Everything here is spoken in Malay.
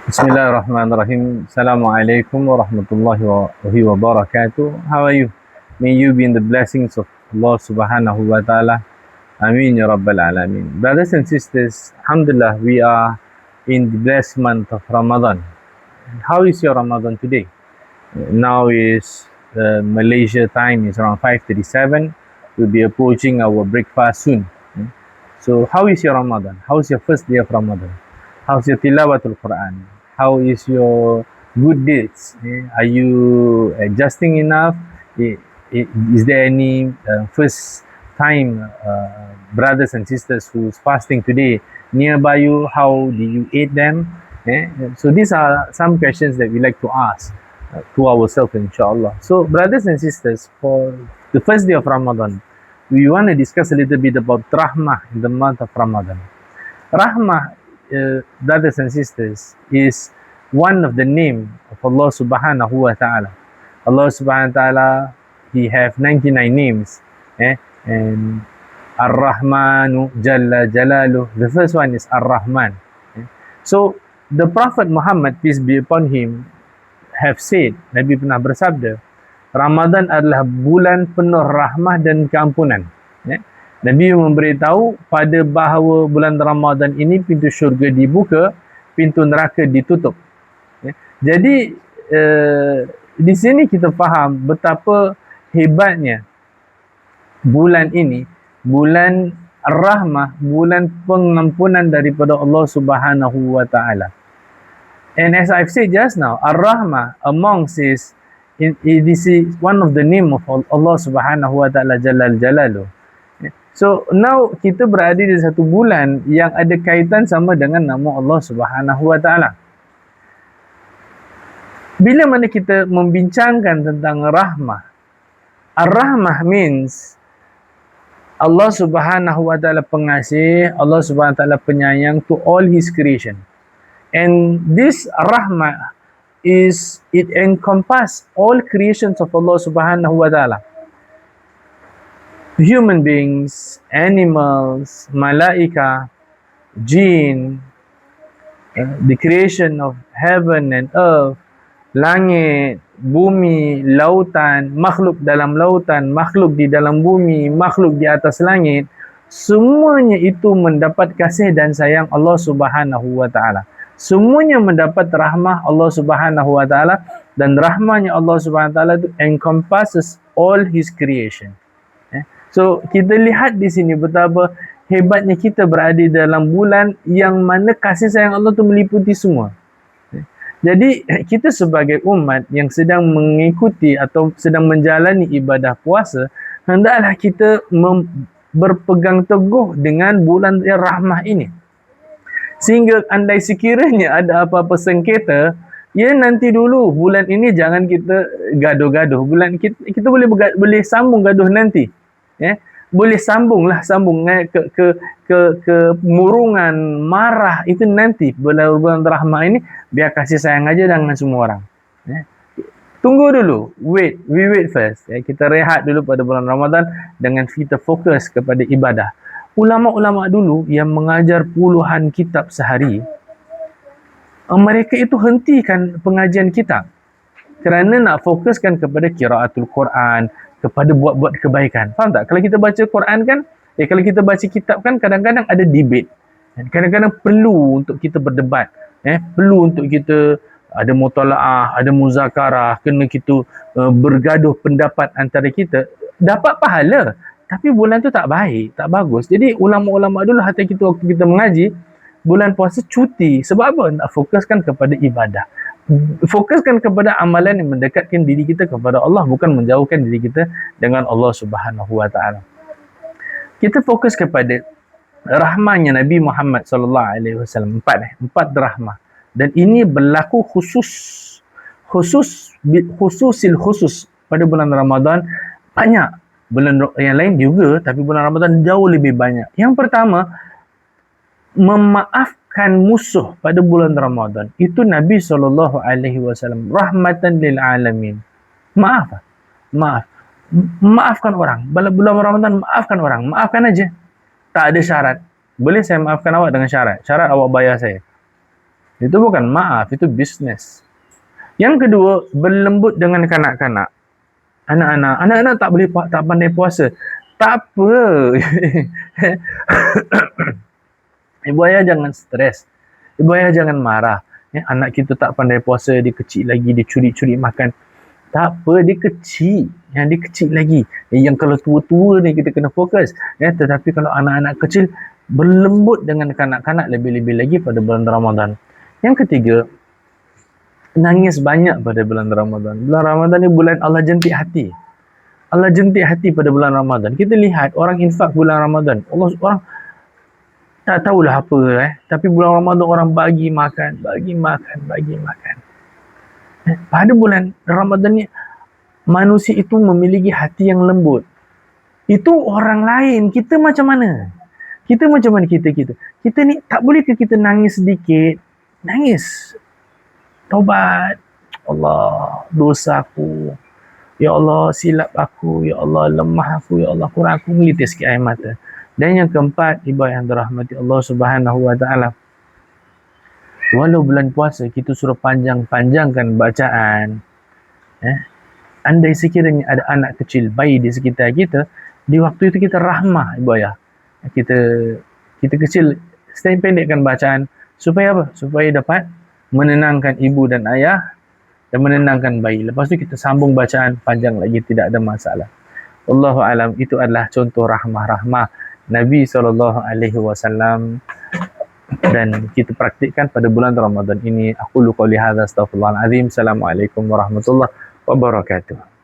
Bismillahirrahmanirrahim. Assalamualaikum warahmatullahi wabarakatuh. How are you? May you be in the blessings of Allah subhanahu wa ta'ala. Ameen ya Rabbal Alameen. Brothers and sisters, Alhamdulillah, we are in the blessed month of Ramadan. How is your Ramadan today? Now is Malaysia time is around 5:37. We'll be approaching our breakfast soon. So how is your Ramadan? How is your first day of Ramadan? How's your tilawatul Quran? How is your good deeds? Are you adjusting enough? Is there any first time brothers and sisters who's fasting today nearby you? How do you eat them? So these are some questions that we like to ask to ourselves, inshallah. So brothers and sisters, for the first day of Ramadan, we want to discuss a little bit about rahmah in the month of Ramadan. Rahmah, brothers and sisters, is one of the name of Allah subhanahu wa ta'ala. Allah subhanahu wa ta'ala, He have 99 names. And Ar-Rahmanu Jalla Jalaluh. The first one is Ar-Rahman. So, the Prophet Muhammad, peace be upon him, have said, Nabi pernah bersabda, Ramadan adalah bulan penuh rahmah dan keampunan. Nabi memberitahu pada bahawa bulan Ramadan ini pintu syurga dibuka, pintu neraka ditutup. Jadi di sini kita faham betapa hebatnya bulan ini, bulan rahmah, bulan pengampunan daripada Allah Subhanahu wa taala. And as I've said just now, Ar-Rahmah amongst this is one of the name of Allah Subhanahu wa taala Jalal Jalaluh. So now kita berada di satu bulan yang ada kaitan sama dengan nama Allah Subhanahu wa taala. Bila mana kita membincangkan tentang rahmah, Ar-Rahmah means Allah Subhanahu wa taala pengasih, Allah Subhanahu wa taala penyayang to all his creation. And this rahmah it encompass all creations of Allah Subhanahu wa taala. Human beings, animals, malaika, jinn, the creation of heaven and earth, langit, bumi, lautan, makhluk dalam lautan, makhluk di dalam bumi, makhluk di atas langit, semuanya itu mendapat kasih dan sayang Allah Subhanahu wa taala. Semuanya mendapat rahmah Allah Subhanahu wa taala, dan rahmahnya Allah Subhanahu wa taala itu encompasses all his creation. So kita lihat di sini betapa hebatnya kita berada dalam bulan yang mana kasih sayang Allah itu meliputi semua. Jadi kita sebagai umat yang sedang mengikuti atau sedang menjalani ibadah puasa, hendaklah kita berpegang teguh dengan bulan rahmah ini. Sehingga andai sekiranya ada apa-apa sengketa, ya nanti dulu bulan ini jangan kita gaduh-gaduh. Bulan kita boleh sambung gaduh nanti. Boleh sambung ke murungan, marah itu nanti. Bulan rahmah ini biar kasih sayang aja dengan semua orang. Tunggu dulu, we wait first. Kita rehat dulu pada bulan Ramadan dengan kita fokus kepada ibadah. Ulama-ulama dulu yang mengajar puluhan kitab sehari, mereka itu hentikan pengajian kitab kerana nak fokuskan kepada qiraatul Quran, kepada buat-buat kebaikan. Faham tak? Kalau kita baca Quran kan, kalau kita baca kitab kan kadang-kadang ada debate. Kadang-kadang perlu untuk kita berdebat. Perlu untuk kita ada mutalaah, ada muzakarah, kena kita bergaduh pendapat antara kita. Dapat pahala. Tapi bulan tu tak baik, tak bagus. Jadi ulama-ulama dulu waktu kita mengaji, bulan puasa cuti. Sebab apa? Nak fokuskan kepada ibadah. Fokuskan kepada amalan yang mendekatkan diri kita kepada Allah, bukan menjauhkan diri kita dengan Allah Subhanahu wa taala. Kita fokus kepada rahmahnya Nabi Muhammad sallallahu alaihi wasallam. Empat rahmah. Dan ini berlaku khususil khusus pada bulan Ramadan. Banyak bulan yang lain juga, tapi bulan Ramadan jauh lebih banyak. Yang pertama, memaafkan musuh pada bulan Ramadan. Itu Nabi SAW, rahmatan lil alamin. Maafkan orang. Bulan Ramadan maafkan aja. Tak ada syarat. Boleh saya maafkan awak dengan syarat awak bayar saya. Itu bukan maaf, itu bisnes. Yang kedua, berlembut dengan kanak-kanak. Anak-anak tak boleh, tak pandai puasa. Tak apa. Ibu ayah jangan stres. Ibu ayah jangan marah. Anak kita tak pandai puasa, dia kecil lagi, dia curi-curi makan. Tak apa, dia kecil. Dia kecil lagi. Yang kalau tua-tua ni kita kena fokus. Tetapi kalau anak-anak kecil, berlembut dengan kanak-kanak lebih-lebih lagi pada bulan Ramadan. Yang ketiga, nangis banyak pada bulan Ramadan. Bulan Ramadan ni bulan Allah jentik hati. Allah jentik hati pada bulan Ramadan. Kita lihat orang infak bulan Ramadan. Orang tak tahulah apa tapi bulan Ramadan orang bagi makan. Pada bulan Ramadan ni manusia itu memiliki hati yang lembut. Itu orang lain, kita macam mana? Kita macam mana kita? Kita ni tak boleh ke kita nangis sedikit? Nangis. Taubat. Allah, dosaku. Ya Allah, silap aku. Ya Allah, lemah aku. Ya Allah, kurang aku. Melitis sikit air mata. Dan yang keempat, ibadah yang dirahmati Allah Subhanahu wa taala. Walau bulan puasa kita suruh panjangkan bacaan. Andai sekiranya ada anak kecil, bayi di sekitar kita, di waktu itu kita rahmah ibadah. Kita kecil, pendekkan bacaan supaya apa? Supaya dapat menenangkan ibu dan ayah dan menenangkan bayi. Lepas tu kita sambung bacaan panjang lagi, tidak ada masalah. Wallahu alam. Itu adalah contoh rahmah Nabi SAW dan kita praktikkan pada bulan Ramadan ini. Aqulu qouli hadza astaghfirullahal azim. Assalamualaikum warahmatullahi wabarakatuh.